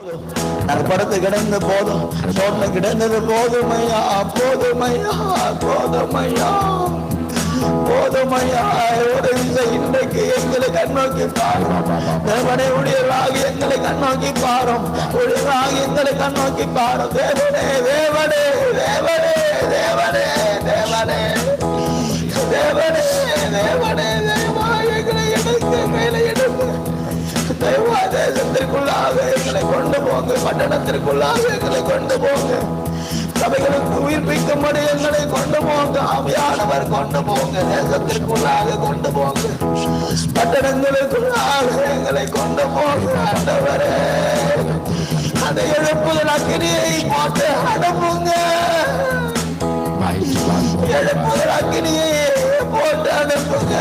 நாங்கள் படுத்து கிடந்த போதும் சோர்ந்து கிடந்தது போதுமையா போதுமையா போதுமையா போதுமையா. ஒரு இன்றைக்கு எங்களை கண்ணோக்கி பாரும் தேவனே, உடையவராக எங்களை கண்ணோக்கி பாரும், உடையவராக எங்களை கண்ணோக்கி பாரும். தேவனே தேவனே தேவனே தேவனே தேவனே தேவனே தேவனே தேவா, எங்களை எடுத்து மேலே எடுத்து தேவா தேசத்திற்குள்ளாக எங்களை கொண்டு போங்க, பட்டணத்திற்குள்ளாக எங்களை கொண்டு போங்க, சபைகளுக்கு உயிர்ப்பிக்கும்படி எங்களை கொண்டு போங்க, ஆவியானவர் கொண்டு போங்க, தேசத்திற்குள்ளாக கொண்டு போங்க, பட்டணங்களுக்குள்ளாக எங்களை கொண்டு போங்க. ஆண்டவரே, அந்த எழுப்புதல் அக்கினியை போட்டு அனுப்புங்க, எழுப்புதல் அக்கினியை போட்டு அனுப்புங்க.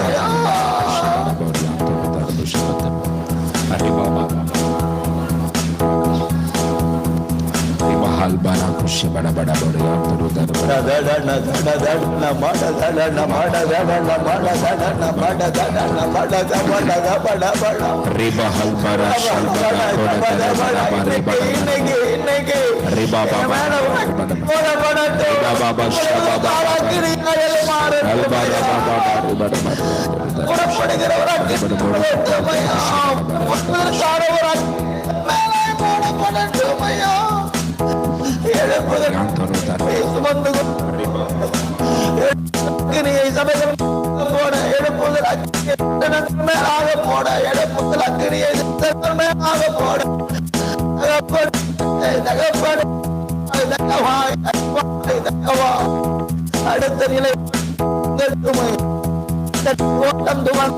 சபைகள் போட எழுப்புதல் மேலாக போட, எழுப்புதல் அக்கினியை மேலாக போட, அடுத்த நிலை ஓட்டம் துவன்